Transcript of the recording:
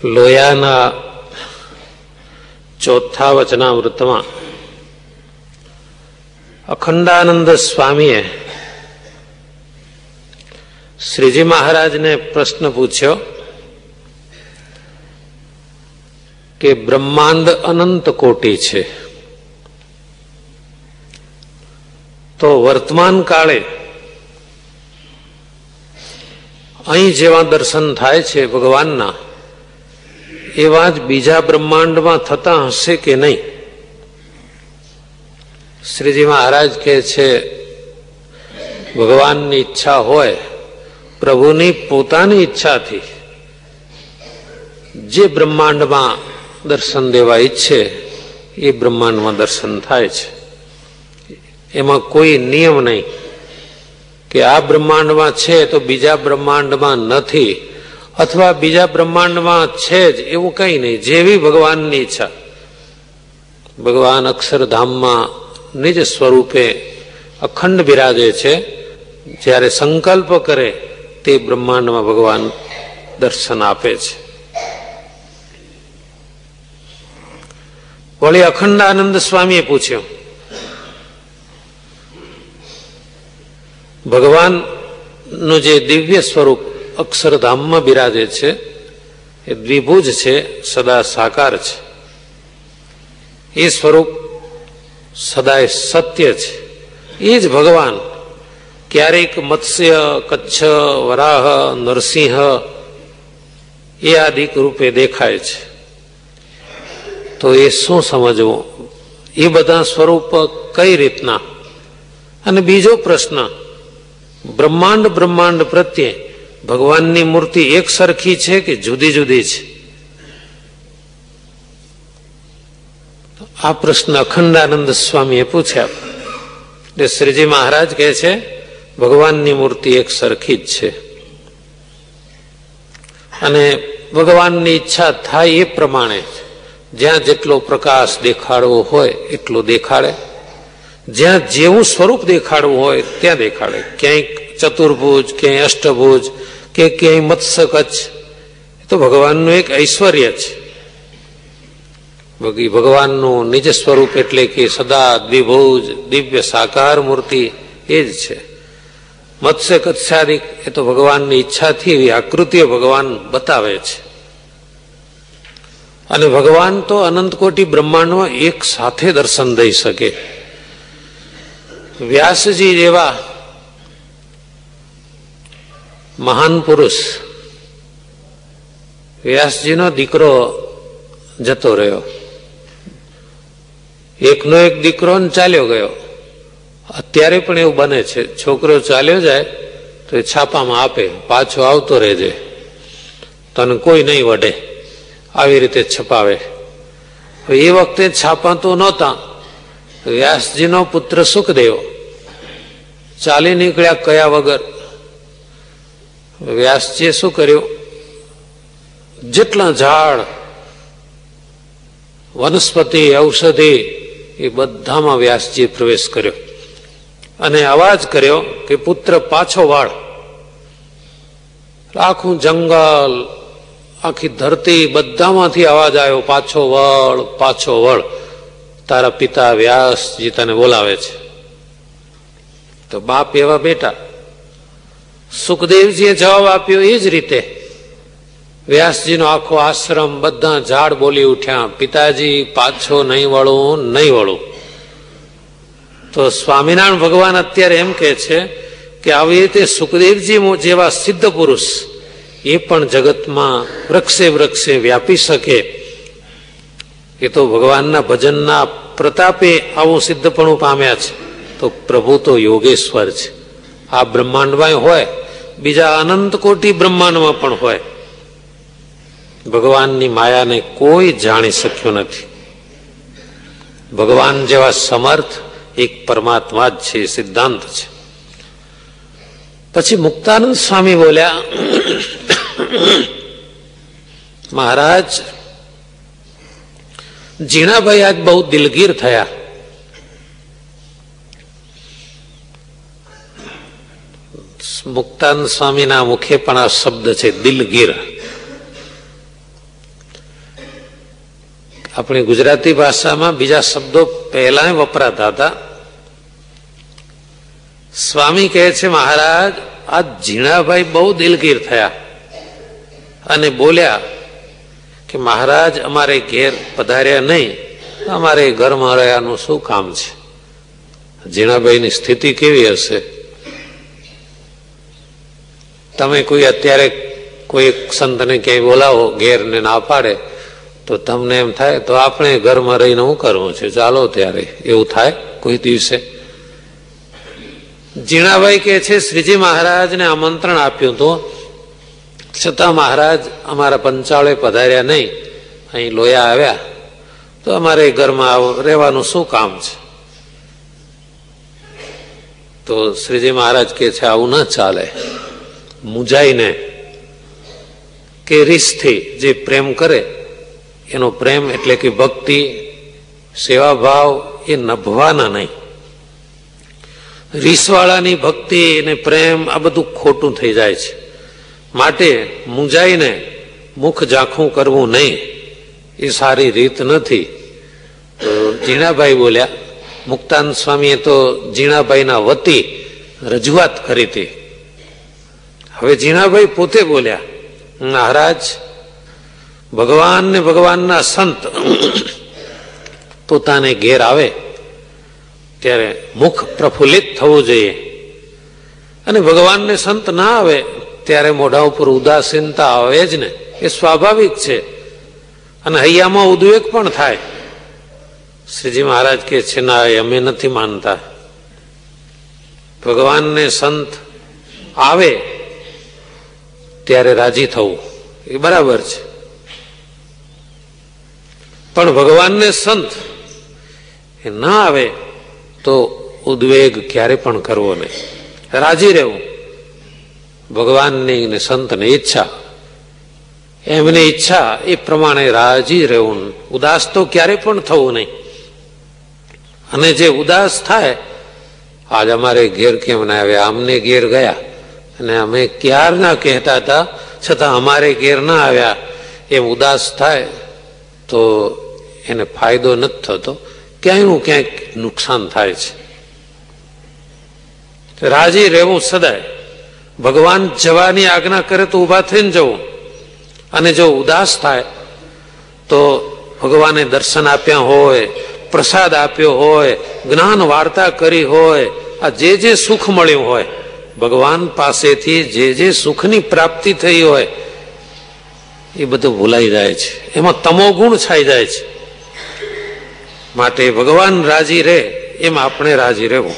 લોયાના ચોથા વચનામૃતમાં અખંડાનંદ સ્વામીએ શ્રીજી મહારાજને પ્રશ્ન પૂછ્યો કે બ્રહ્માંડ અનંત કોટી છે, તો વર્તમાન કાળે અહીં જેવા દર્શન થાય છે ભગવાનના, એવા જ બીજા બ્રહ્માંડમાં થતા હશે કે નહીં? શ્રીજી મહારાજ કહે છે ભગવાનની ઈચ્છા હોય, પ્રભુની પોતાની ઈચ્છાથી જે બ્રહ્માંડમાં દર્શન દેવા ઈચ્છે એ બ્રહ્માંડમાં દર્શન થાય છે. એમાં કોઈ નિયમ નહીં કે આ બ્રહ્માંડમાં છે તો બીજા બ્રહ્માંડમાં નથી, અથવા બીજા બ્રહ્માંડમાં છે જ એવું કંઈ નહીં. જેવી ભગવાનની ઈચ્છા. ભગવાન અક્ષરધામમાં નિજ સ્વરૂપે અખંડ બિરાજે છે. જ્યારે સંકલ્પ કરે તે બ્રહ્માંડમાં ભગવાન દર્શન આપે છે. વળી અખંડાનંદ સ્વામીએ પૂછ્યું, ભગવાનનું જે દિવ્ય સ્વરૂપ અક્ષરધામમાં બિરાજે છે એ દ્વિભુજ છે, સદા સાકાર છે. એ સ્વરૂપ સદાય સત્ય છે. એ જ ભગવાન ક્યારેક મત્સ્ય, કચ્છ, વરાહ, નરસિંહ એ આદિક રૂપે દેખાય છે. તો એ શું સમજવું? એ બધા સ્વરૂપ કઈ રીતના? અને બીજો પ્રશ્ન, બ્રહ્માંડ પ્રત્યે ભગવાનની મૂર્તિ એક સરખી છે કે જુદી જુદી છે? આ પ્રશ્ન અખંડાનંદ સ્વામીએ પૂછ્યા. એટલે શ્રીજી મહારાજ કહે છે ભગવાનની મૂર્તિ એક સરખી જ છે, અને ભગવાનની ઈચ્છા થાય એ પ્રમાણે જ્યાં જેટલો પ્રકાશ દેખાડવો હોય એટલો દેખાડે, જ્યાં જેવું સ્વરૂપ દેખાડવું હોય ત્યાં દેખાડે. ક્યાંય ચતુર્ભુજ, ક્યાંય અષ્ટભુજ, કે ક્યાંય મત્સ્ય કચ્છ, એ તો ભગવાનનું એક ઐશ્વર્ય છે. ભગવાનનું નિજ સ્વરૂપ એટલે કે સદા દ્વિભુજ દિવ્ય સાકાર મૂર્તિ એ જ છે. મત્સ્ય કચ્છાદિક એ તો ભગવાનની ઈચ્છાથી એવી આકૃતિઓ ભગવાન બતાવે છે. અને ભગવાન તો અનંત કોટી બ્રહ્માંડમાં એક સાથે દર્શન દઈ શકે. વ્યાસજી જેવા મહાન પુરુષ, વ્યાસજીનો દીકરો જતો રહ્યો, એકનો એક દીકરો ચાલ્યો ગયો. અત્યારે પણ એવું બને છે, છોકરો ચાલ્યો જાય તો એ છાપામાં આપે, પાછો આવતો રહેજે, તને કોઈ નહીં વઢે, આવી રીતે છપાવે. એ વખતે છાપા તો નહોતા. વ્યાસજીનો પુત્ર સુખદેવ ચાલી નીકળ્યા કયા વગર. વ્યાસજીએ શું કર્યું? જેટલા ઝાડ, વનસ્પતિ, ઔષધિ એ બધામાં વ્યાસજીએ પ્રવેશ કર્યો અને અવાજ કર્યો કે પુત્ર પાછો વાળ. આખું જંગલ, આખી ધરતી બધામાંથી અવાજ આવ્યો, પાછો વળ, પાછો વળ, તારા પિતા વ્યાસજી તને બોલાવે છે. તો બાપ એવા બેટા. સુખદેવજીએ જવાબ આપ્યો એ જ રીતે. વ્યાસજીનો આખો આશ્રમ, બધા ઝાડ બોલી ઉઠ્યા, પિતાજી પાછો નહીં વળું, નહીં વળું. તો સ્વામિનારાયણ ભગવાન અત્યારે એમ કહે છે કે આવી રીતે સુખદેવજી જેવા સિદ્ધ પુરુષ એ પણ જગતમાં વૃક્ષે વ્યાપી શકે. એ તો ભગવાનના ભજનના પ્રતાપે આવું સિદ્ધપણું પામ્યા છે. તો પ્રભુ તો યોગેશ્વર છે. આ બ્રહ્માંડમાં હોય, બીજા અનંત કોટી બ્રહ્માંડમાં પણ હોય. ભગવાનની માયાને કોઈ જાણી શક્યું નથી. ભગવાન જેવા સમર્થ એક પરમાત્મા જ છે, સિદ્ધાંત છે. પછી મુક્તાનંદ સ્વામી બોલ્યા, મહારાજ જીણાભાઈ આજ બહુ દિલગીર થયા. મુક્તાનંદ સ્વામીના મુખે પણ આ શબ્દ છે, દિલગીર. આપણી ગુજરાતી ભાષામાં બીજા શબ્દો પહેલા વપરાતા હતા. સ્વામી કહે છે, મહારાજ આ ઝીણાભાઈ બહુ દિલગીર થયા અને બોલ્યા કે મહારાજ અમારે ઘેર પધાર્યા નહીં, અમારે ઘરમાં રહ્યાનું શું કામ છે? ઝીણાભાઈની સ્થિતિ કેવી હશે? તમે કોઈ અત્યારે કોઈ સંતને ક્યાંય બોલાવો ઘેર ને ના પાડે તો તમને એમ થાય તો આપણે ઘરમાં રહીને શું કરવું છે, ચાલો ત્યારે, એવું થાય કોઈ દિવસે? ઝીણાભાઈ કે છે, શ્રીજી મહારાજને આમંત્રણ આપ્યું હતું, છતાં મહારાજ અમારા પંચાળે પધાર્યા નહીં, અહીં લોયા આવ્યા, તો અમારે ઘરમાં રહેવાનું શું કામ છે? તો શ્રીજી મહારાજ કે છે, આવું ન ચાલે. મૂંઝાઈને કે રીસથી જે પ્રેમ કરે એનો પ્રેમ એટલે કે ભક્તિ, સેવાભાવ એ નભવાના નહીં. રીસવાળાની ભક્તિ અને પ્રેમ આ બધું ખોટું થઈ જાય છે. માટે મૂંઝાઈને મુખ ઝાંખું કરવું નહીં, એ સારી રીત નથી. તો ઝીણાભાઈ બોલ્યા. મુક્તાનંદ સ્વામીએ તો ઝીણાભાઈના વતી રજૂઆત કરી હતી. હવે ઝીણાભાઈ પોતે બોલ્યા, મહારાજ ભગવાન ને ભગવાનના સંત પોતાને ઘેર આવે ત્યારે મુખ પ્રફુલ્લિત થવું જોઈએ, અને ભગવાનને સંત ના આવે ત્યારે મોઢા ઉપર ઉદાસીનતા આવે જ ને, એ સ્વાભાવિક છે, અને હૈયામાં ઉદ્વેગ પણ થાય. શ્રીજી મહારાજ કે છે, ના, અમે નથી માનતા. ભગવાનને સંત આવે ત્યારે રાજી થવું એ બરાબર છે, પણ ભગવાનને સંત એ ના આવે તો ઉદ્વેગ ક્યારે પણ કરવો નહીં, રાજી રહેવું. ભગવાનની ને સંતની ઈચ્છા, એમની ઈચ્છા એ પ્રમાણે રાજી રહેવું, ઉદાસ તો ક્યારે પણ થવું નહીં. અને જે ઉદાસ થાય, આજ અમારે ઘેર કેમ ના આવ્યા, અમને ઘેર ગયા, અને અમે ક્યારના કહેતા હતા છતાં અમારે ઘેર ના આવ્યા, એમ ઉદાસ થાય તો એને ફાયદો નથી થતો, ક્યાંયનું ક્યાંક નુકસાન થાય છે. રાજી રહેવું સદાય. ભગવાન જવાની આજ્ઞા કરે તો ઉભા થઈને જવું, અને જો ઉદાસ થાય તો ભગવાને દર્શન આપ્યા હોય, પ્રસાદ આપ્યો હોય, જ્ઞાન વાર્તા કરી હોય, આ જે સુખ મળ્યું હોય, ભગવાન પાસેથી જે સુખની પ્રાપ્તિ થઈ હોય એ બધું ભૂલાઈ જાય છે, એમાં તમો ગુણ છાઈ જાય છે. માટે ભગવાન રાજી રહે એમ આપણે રાજી રહેવું.